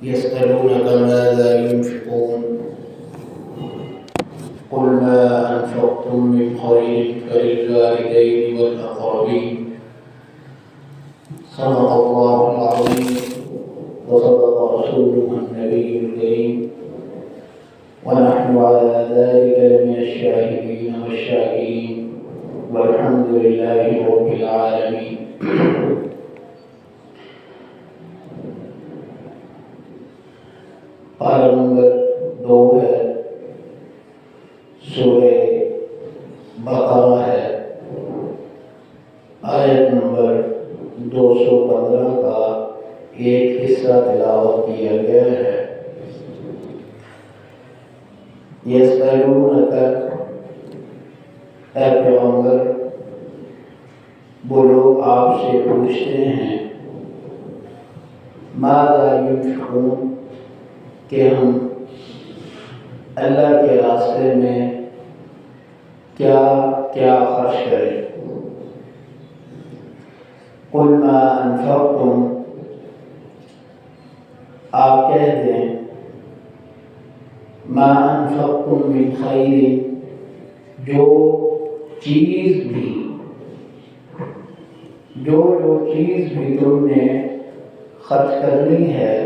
يسألونك ماذا ينفقون قل ما أنفقتم من خير فللوالدين والأقربين صدق الله العظيم وصدق رسوله النبي الكريم ونحن على ذلك لمن الشاهدين والشاكرين والحمد لله رب العالمين. پارہ نمبر 2 ہے، سورہ بقرہ ہے، آیت نمبر 215 کا ایک حصہ تلاوت کیا گیا ہے۔ یسألونک، اے پیغمبر وہ لوگ آپ سے پوچھتے ہیں، ماذا ينفقون کہ ہم اللہ کے راستے میں کیا کیا خرچ کریں۔ قل ما انفقتم، آپ کہہ دیں، ما انفقتم من خیر، جو چیز بھی تم نے خرچ کرنی ہے،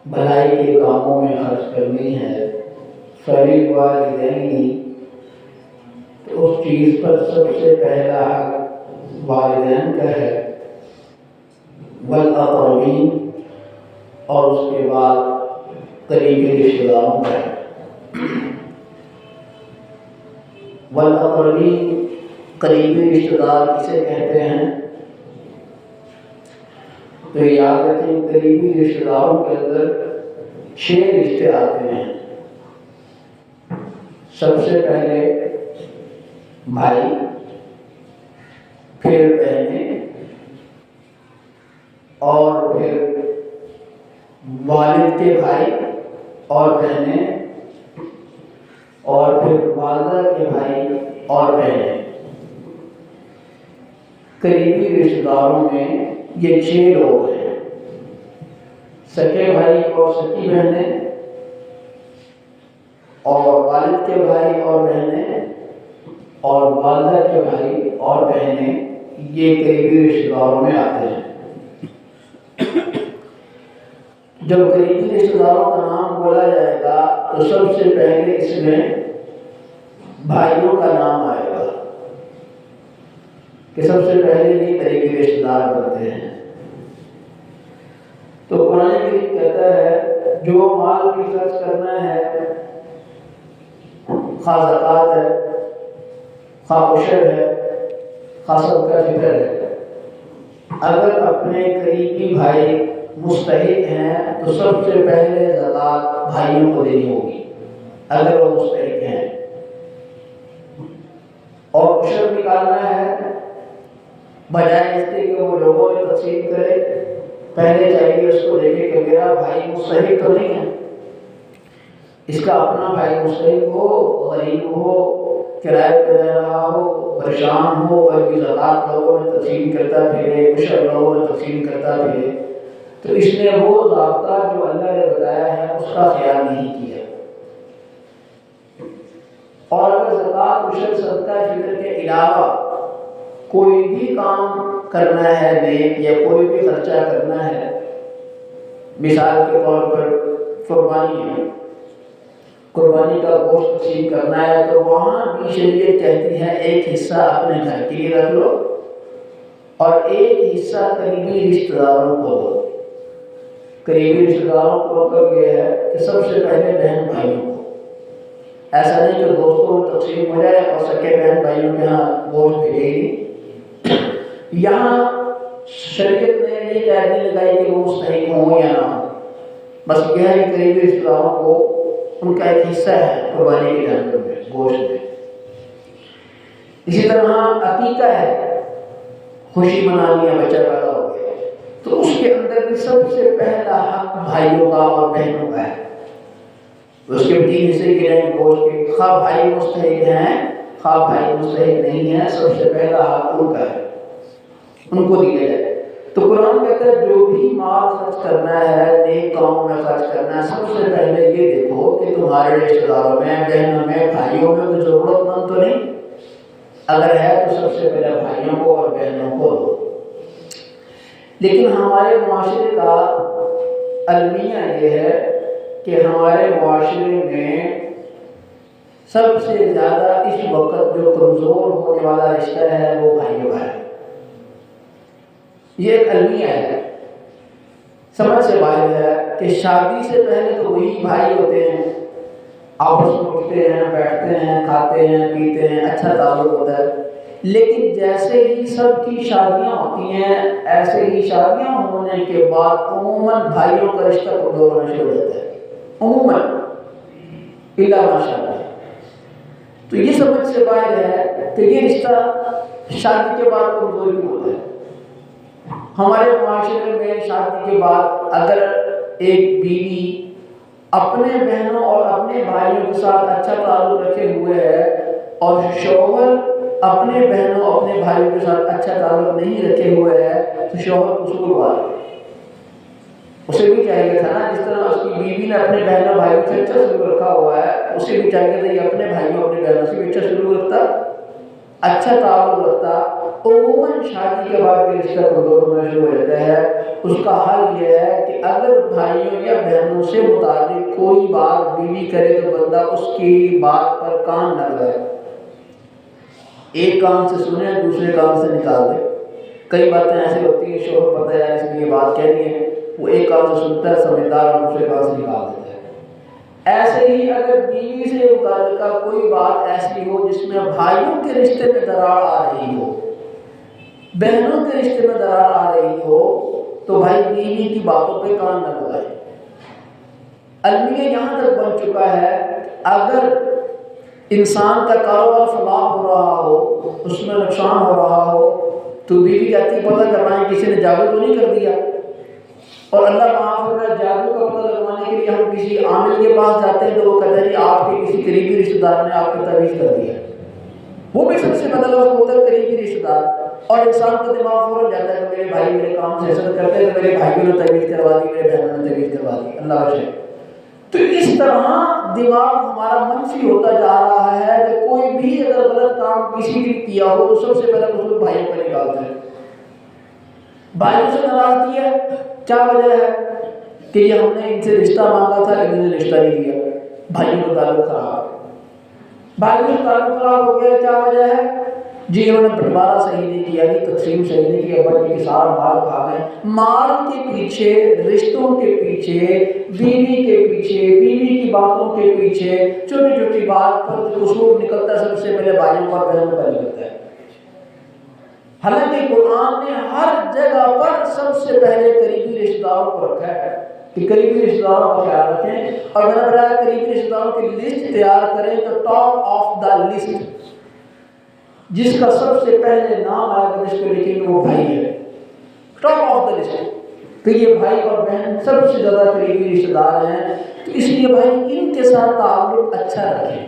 بھلائی کے کاموں میں خرچ کرنی ہے، فللوالدین، تو اس چیز پر سب سے پہلا حق والدین کا ہے، والاقربین، اور اس کے بعد قریبی رشتہ داروں کا ہے۔ والاقربین، قریبی رشتہ دار کسے کہتے ہیں؟ تو یاد رکھیں، قریبی رشتہ داروں کے اندر 6 رشتے آتے ہیں۔ سب سے پہلے بھائی، پھر بہنیں، اور پھر والد کے بھائی اور بہنیں، اور پھر والدہ کے بھائی اور بہنیں۔ قریبی رشتہ داروں میں یہ 6 لوگ ہیں، سکے بھائی اور سکی بہنیں، اور والد کے بھائی اور بہنیں، اور والدہ کے بھائی اور بہنیں، یہ قریبی رشتہ داروں میں آتے ہیں۔ جب قریبی رشتہ داروں کا نام بولا جائے گا تو سب سے پہلے اس میں بھائیوں کا نام آئے گا، کہ سب سے پہلے یہ قریبی رشتہ دار بنتے ہیں۔ تو قرآن کریم کہتا ہے، جو مال بھی خرچ کرنا ہے، خواہ زکوٰۃ ہے، خواہ عشر ہے، خواہ صدقہ فطر ہے، اگر اپنے قریبی بھائی مستحق ہیں تو سب سے پہلے زکوٰۃ بھائیوں کو دینی ہوگی اگر وہ مستحق ہیں، اور عشر نکالنا ہے، بجائے اس کے کہ وہ لوگوں میں تقسیم کرے، پہلے چاہیے اس کو دیکھے کہ میرا بھائی مستحق تو نہیں ہے، اس کا اپنا بھائی مستحق ہو، غریب ہو، کرائے پہ رہ رہا ہو، پریشان ہو، اور بھی زکوٰۃ لوگوں میں تقسیم کرتا پھرے، عشر لوگوں میں تقسیم کرتا پھرے، تو اس نے وہ ضابطہ جو اللہ نے بتایا ہے اس کا خیال نہیں کیا۔ اور اگر زکوٰۃ، عشر، صدقہ فطر کے علاوہ کوئی بھی کام کرنا ہے نیک، یا کوئی بھی خرچہ کرنا ہے، مثال کے طور پر قربانی ہے، قربانی کا گوشت تقسیم کرنا ہے، تو وہاں بھی شریعت کہتی ہے ایک حصہ اپنے گھر کے لیے رکھ لو اور ایک حصہ قریبی رشتہ داروں کو دو۔ قریبی رشتہ داروں کو مطلب یہ ہے کہ سب سے پہلے بہن بھائیوں کو، ایسا نہیں کہ دوستوں میں تقسیم ہو جائے اور سکے بہن بھائیوں کے یہاں گوشت بھیجے گی۔ یہاں شریعت نے یہ قاعدے لگائی کہ وہ مستحق ہوں یا نہ ہوں، بس یہ ہے کہ قریبی رشتہ داروں کو ان کا ایک حصہ ہے قربانی کے جانور میں، گوشت میں۔ اسی طرح عقیقہ ہے، خوشی منانی ہے، بچہ پیدا ہو گیا، تو اس کے اندر بھی سب سے پہلا حق بھائیوں کا اور بہنوں کا ہے۔ اس کے 3 حصے کے ہیں گوشت کے، خواہ بھائی مستحق ہیں خواہ بھائی مستحق نہیں ہیں، سب سے پہلا حق ان کا ہے، ان کو دیا جائے۔ تو قرآن کہتا ہے جو بھی مال خرچ کرنا ہے نیک کاموں میں خرچ کرنا ہے، سب سے پہلے یہ دیکھو کہ تمہارے رشتہ داروں میں، بہنوں میں، بھائیوں میں کوئی ضرورت مند تو نہیں، اگر ہے تو سب سے پہلے بھائیوں کو اور بہنوں کو دو۔ لیکن ہمارے معاشرے کا المیہ یہ ہے کہ ہمارے معاشرے میں سب سے زیادہ اس وقت جو کمزور ہونے والا رشتہ ہے وہ بھائیوں کا ہے۔ یہ ایک المیہ ہے، سمجھ سے باہر ہے کہ شادی سے پہلے تو وہی بھائی ہوتے ہیں، آپس میں اٹھتے ہیں، بیٹھتے ہیں، کھاتے ہیں، پیتے ہیں، اچھا تعلق ہوتا ہے، لیکن جیسے ہی سب کی شادیاں ہوتی ہیں ایسے ہی شادیاں ہونے کے بعد عموماً بھائیوں کا رشتہ کمزور ہونا شروع ہو جاتا ہے، عموماً الا ماشاء اللہ۔ تو یہ سمجھ سے باہر ہے کہ یہ رشتہ شادی کے بعد کمزور بھی ہوتا ہے۔ ہمارے معاشرے میں شادی کے بعد اگر ایک بیوی اپنے بہنوں اور اپنے بھائیوں کے ساتھ اچھا تعلق رکھے ہوئے ہے اور شوہر اپنے بہنوں اپنے بھائیوں کے ساتھ اچھا تعلق نہیں رکھے ہوئے ہے تو شوہر قصوروار ہے۔ اسے بھی چاہیے تھا نا، جس طرح اس کی بیوی نے اپنے بہنوں بھائیوں سے اچھا سلوک رکھا ہوا ہے، اسے بھی چاہیے تھا یہ اپنے بھائیوں اپنے بہنوں سے بھی اچھا سلوک رکھتا، اچھا تعلق رکھتا۔ عموماً شادی کے بعد یہ رشتہ کمزور ہونا شروع ہو جاتا ہے۔ اس کا حل یہ ہے کہ اگر بھائیوں یا بہنوں سے متعلق کوئی بات بیوی کرے تو بندہ اس کی بات پر کان نہ لگائے، ایک کان سے سنے دوسرے کان سے نکال دے۔ کئی باتیں ایسی ہوتی ہیں شوہر پتہ ہے اس نے یہ بات کہنی ہے، وہ ایک کان سے سنتا ہے سمجھدار اور دوسرے کان سے نکال دیتا ہے۔ ایسے ہی اگر بیوی سے متعلقہ کوئی بات ایسی ہو جس میں بھائیوں کے رشتے میں درار آ رہی ہو، بہنوں کے رشتے میں درار آ رہی ہو، تو بھائی بیوی کی باتوں پہ کان نہ لگائے۔ المیہ یہاں تک بن چکا ہے اگر انسان کا کاروبار فلاح ہو رہا ہو، اس میں نقصان ہو رہا ہو، تو بیوی کہتی پتہ کرنا ہے کسی نے جادو تو نہیں کر دیا، اور اللہ معاف کرنا جادو کا پتہ لگوانے کے لیے ہم کسی عامل کے پاس جاتے ہیں تو وہ کہتا ہے جی آپ کے کسی قریبی رشتہ دار نے آپ کو تعویذ کر دیا، وہ بھی سب سے پہلا لفظ ہوتا ہے قریبی رشتہ دار، اور انسان کا دماغ فوراً جاتا ہے کہ میرے بھائی میرے کام سے حسد کرتے ہیں تو میرے بھائیوں نے تعویذ کروا دی، میرے بہنوں نے تعویذ کروا دی، اللہ بچائے۔ تو اس طرح دماغ ہمارا منفی ہوتا جا رہا ہے کہ کوئی بھی اگر غلط کام کسی نے کیا ہو تو سب سے پہلے قصور بھائیوں پر نکالتے ہیں۔ بھائیوں سے ناراضگی ہے، کیا وجہ ہے کہ یہ ہم نے ان سے رشتہ مانگا تھا انہوں نے رشتہ نہیں دیا، بھائیوں کا تعلق خراب، بھائیوں کا تعلق خراب ہو گیا، کیا وجہ ہے جی انہوں نے بٹوارا صحیح نہیں کیا، یہ تقسیم صحیح نہیں کیا، بچے کے سارا مال کھا گئے۔ مال کے پیچھے، رشتوں کے پیچھے، بیوی کے پیچھے، بیوی کی باتوں کے پیچھے چھوٹی چھوٹی بات پر قصور نکلتا ہے، سب سے پہلے بھائیوں کا بہنوں کا نکلتا ہے۔ حالانکہ قرآن نے ہر جگہ پر سب سے پہلے قریبی رشتہ داروں کو رکھا ہے کہ قریبی رشتہ داروں کا خیال رکھیں، اور میں نے بتایا قریبی رشتہ داروں کی لسٹ تیار کریں تو ٹاپ آف دا لسٹ جس کا سب سے پہلے نام آیا کہ جس کو لکھیں گے وہ بھائی ہے، ٹاپ آف دا لسٹ، کہ یہ بھائی اور بہن سب سے زیادہ قریبی رشتہ دار ہیں، تو اس لیے بھائی ان کے ساتھ تعلق اچھا رکھیں۔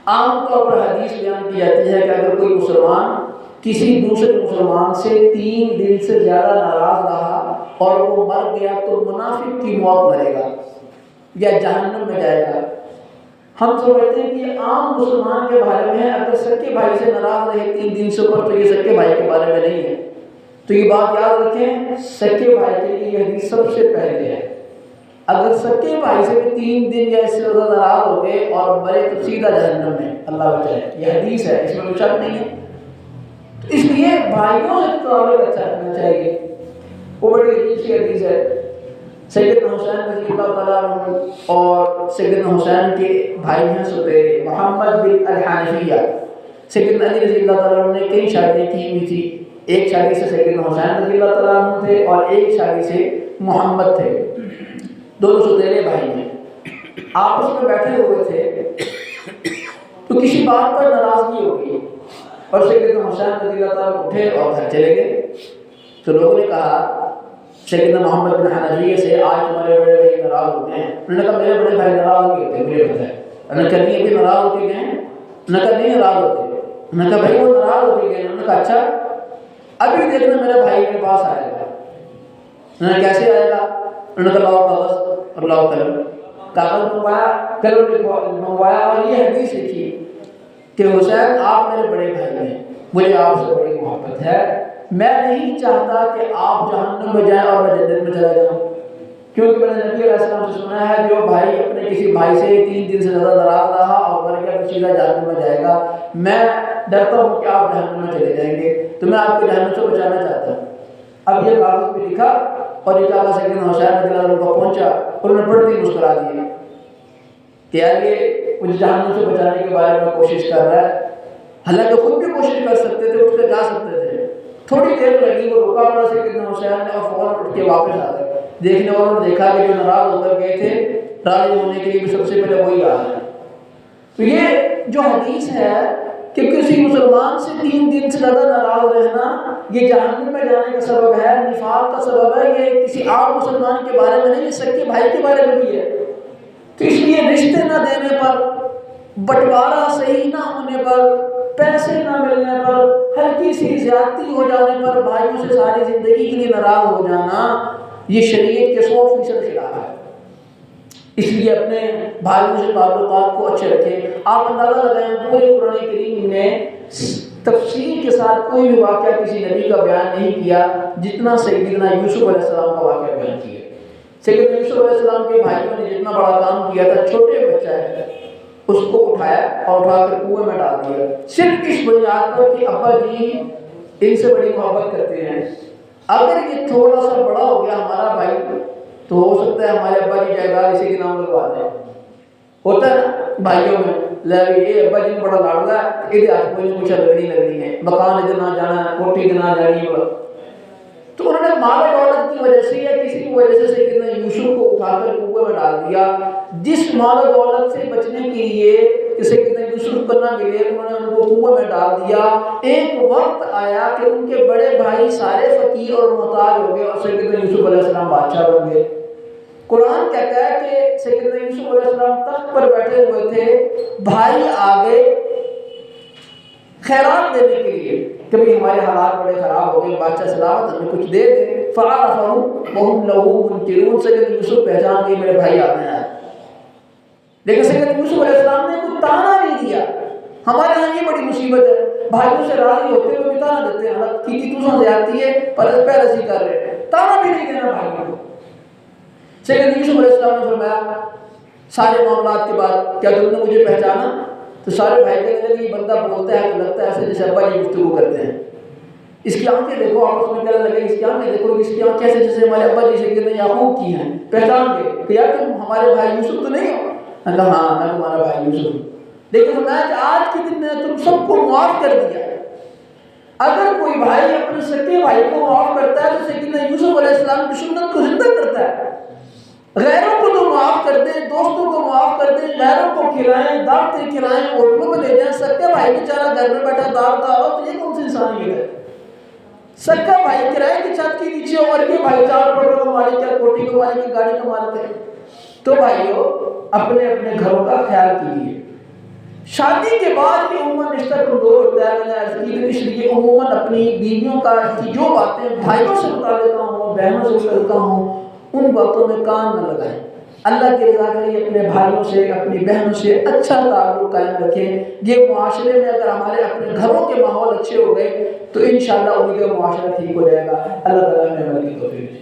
عام طور پر حدیث بیان کی جاتی ہے کہ اگر کوئی مسلمان کسی دوسرے مسلمان سے 3 دن سے زیادہ ناراض رہا اور وہ مر گیا تو منافق کی موت مرے گا یا جہنم میں جائے گا۔ ہم سمجھتے ہیں کہ یہ عام مسلمان کے بارے میں ہے، اگر سکے بھائی سے ناراض رہے 3 دن سے اوپر تو یہ سکے بھائی کے بارے میں نہیں ہے۔ تو یہ بات یاد رکھیں، سکے بھائی کے لیے یہ حدیث سب سے پہلے ہے۔ اگر سکے بھائی سے بھی 3 دن یا اس سے زیادہ ناراض ہو گئے اور مرے تو سیدھا جہنم میں، اللہ بچائے، یہ حدیث ہے، اس میں کوئی شک نہیں ہے۔ تو اس لیے بھائیوں سے تعلق اچھا رکھنا چاہیے۔ وہ بڑی عجیب سی حدیث ہے، سیدنا حسین رضی اللہ تعالیٰ عنہ اور سیدنا حسین کے بھائی ہیں سپیرے محمد بن الحنفیہ، سیدنا علی رضی اللہ تعالیٰ عنہ نے کئی شادیاں کی ہوئی تھی، ایک شادی سے سیدنا حسین رضی اللہ تعالیٰ عنہ تھے اور ایک شادی سے محمد تھے، دونوں سپیرے بھائی ہیں۔ آپس میں بیٹھے ہوئے تھے تو کسی بات پر ناراضگی ہو گئی اور سیدنا حسین رضی اللہ تعالیٰ اٹھے اور گھر چلے گئے۔ تو لوگوں نے کہا سیدنا محمد بن حنفیہ سے آج تمہارے بڑے بھائی ناراض ہوتے ہیں؟ انہوں نے کہا میرے بڑے بھائی ناراض نہیں ہوتے، مجھے پتہ ہے۔ انہوں نے کہا نہیں ابھی ناراض ہوتے گئے ہیں؟ انہوں نے کہا نہیں ناراض ہوتے۔ انہوں نے کہا بھائی وہ ناراض ہوتے گئے۔ انہوں نے کہا اچھا ابھی دیکھنا میرا بھائی میرے پاس آئے گا، کیسے آئے گا؟ انہوں نے کہا کاغذ اور لاؤ قلم، کاغذ منگوایا، قلم منگوایا اور یہ حدیث لکھی کہ حسین آپ میرے بڑے بھائی ہیں، مجھے آپ سے بڑی محبت ہے، میں نہیں چاہتا کہ آپ جہنم میں جائیں اور میں جنت میں چلا جاؤں، کیونکہ میں نے نبی علیہ السلام سے سنا ہے جو بھائی اپنے کسی بھائی سے 3 دن سے زیادہ ناراض رہا اور مر گیا تو سیدھا جہنم میں جائے گا، میں ڈرتا ہوں کہ آپ جہنم میں چلے جائیں گے، تو میں آپ کو جہنم سے بچانا چاہتا ہوں۔ اب یہ کاغذ پہ لکھا اور یہ کاغذ سیدنا حسین رضی اللہ عنہ کو پہنچا، انہوں نے پڑھتے ہی مسکرا دیا کہ یار یہ مجھے جہنم سے بچانے کے بارے میں کوشش کر رہا ہے، حالانکہ خود بھی کوشش کر سکتے تھے، اٹھ کے جا سکتے تھے، تھوڑی دیر لگی، وہ رکا پڑا سیدنا حسین نے اور فوراً اٹھ کے واپس آ گئے، دیکھنے والوں نے دیکھا کہ جو ناراض ہو کر گئے تھے راضی ہونے کے لیے بھی سب سے پہلے وہی آ گئے۔ تو یہ جو حدیث ہے کہ کسی مسلمان سے 3 دن سے زیادہ ناراض رہنا یہ جہنم میں جانے کا سبب ہے، نفاق کا سبب ہے، یہ کسی عام مسلمان کے بارے میں نہیں، یہ سکے بھائی کے بارے میں بھی ہے۔ تو اس لیے رشتے نہ دینے پر، بٹوارا صحیح نہ ہونے پر، پیسے نہ ملنے پر، ہلکی سی زیادتی ہو جانے پر بھائیوں سے ساری زندگی کے لیے ناراض ہو جانا یہ شریعت کے 100% خلاف ہے۔ اس لیے اپنے بھائیوں سے تعلقات کو اچھے رکھیں۔ آپ اندازہ لگائیں پورے قرآن کریم نے تفصیل کے ساتھ کوئی بھی واقعہ کسی نبی کا بیان نہیں کیا جتنا سیدنا یوسف علیہ السلام کا واقعہ بیان کیا۔ سیدنا یوسف علیہ السلام کے بھائیوں نے جتنا بڑا کام کیا تھا، چھوٹے بچہ ہے اس کو اٹھایا اور اٹھا کر کنویں میں ڈال دیا، صرف اس بنیاد پر کہ ابا جی ان سے بڑی محبت کرتے ہیں، اگر یہ تھوڑا سا بڑا ہو گیا ہمارا بھائی تو ہو سکتا ہے ہمارے ابا جی جائیداد اسی کے نام لگوا دیں۔ ہوتا ہے نا بھائیوں میں، یہ ابا جی بڑا لاڑلا ہے، یہ ہاتھ کوئی کچھ لگنی ہے، مکان ادھر نہ جانا ہے، کوٹھی ادھر نہ جانی ہے، تو انہوں نے مال و دولت کی وجہ سے یا کسی کی وجہ سے سیدنا یوسف کو اٹھا کر کنویں میں ڈال دیا۔ جس مال و دولت سے بچنے کے لیے کہ سیدنا یوسف کو نہ ملے انہوں نے ان کو کنویں میں ڈال دیا، ایک وقت آیا کہ ان کے بڑے بھائی سارے فقیر اور محتاج ہو گئے اور سیدنا یوسف علیہ السلام بادشاہ بن گئے۔ قرآن کہتا ہے کہ سیدنا یوسف علیہ السلام تخت پر بیٹھے ہوئے تھے، بھائی آگے خیرات دینے کے لیے کہ بھئی ہمارے حالات بڑے خراب ہو گئے، بادشاہ سلامت ہمیں کچھ دے دے، فَعَرَفَهُمْ وَهُمْ لَهُ مُنْكِرُونَ، سیدنا یوسف پہچان گئے میرے بھائی آنے آئے، لیکن سیدنا یوسف علیہ السلام نے کوئی تانا نہیں دیا۔ ہمارے ہاں یہ بڑی مصیبت ہے، بھائیوں سے راضی ہوتے ہوئے بھی تانا دیتے ہیں، کی تو سو زیادتی ہے پر پہلے سے کر رہے ہیں، تانا بھی نہیں دینا بھائیوں کو۔ سیدنا یوسف علیہ السلام نے فرمایا سارے معاملات کے بعد کیا تم نے مجھے پہچانا؟ تو سارے بھائی کہنے لگے یہ بندہ بولتا ہے تو لگتا ہے ایسے جیسے ابا جی گفتگو کرتے ہیں، اس کی آنکھیں دیکھو، آپس میں کہنے لگے اس کی آنکھیں دیکھو، اس کی آنکھیں ایسے جیسے ہمارے ابا جی سیدنا یعقوب کی ہیں، پہچان گئے کہ یار تم ہمارے بھائی یوسف تو نہیں ہو؟ میں کہا ہاں میں تمہارا بھائی یوسف ہوں، لیکن فرمایا کہ آج کے دن میں تم سب کو معاف کر دیا۔ اگر کوئی بھائی اپنے سکے بھائی کو معاف کرتا ہے تو سیدنا یوسف علیہ السلام کی سنت کو زندہ کرتا ہے۔ غیروں کو تو معاف کر دیں، دوستوں کو معاف کر دیں، غیروں کو کھلائیں، دعوتیں کھلائیں، ہوٹلوں میں لے جائیں، سکا بھائی بیچارہ گھر میں بیٹھا دعوت آ رہا تو یہ کون سی انسانیت ہے؟ سکا بھائی کرائے کی چھت کے نیچے اور یہ بھائی 4 پٹوں کا مالک ہے، کوٹھی کا مالک ہے، گاڑی کا مالک ہے۔ تو بھائیو اپنے اپنے گھروں کا خیال کیجیے۔ شادی کے بعد یہ عموماً رشتہ کمزور ہوتا ہے، میں نے عرض کی، اس لیے عموماً اپنی بیویوں کا جو باتیں بھائیوں سے متعلقہ ہوں، بہنوں سے متعلقہ ہوں، ان باتوں میں کان نہ لگائیں۔ اللہ کی رضا کے لیے اپنے بھائیوں سے، اپنی بہنوں سے اچھا تعلق قائم رکھیں۔ یہ معاشرے میں اگر ہمارے اپنے گھروں کے ماحول اچھے ہو گئے تو انشاءاللہ امید ہے معاشرہ ٹھیک ہو جائے گا۔ اللہ تعالیٰ نے ہماری توفیق دی۔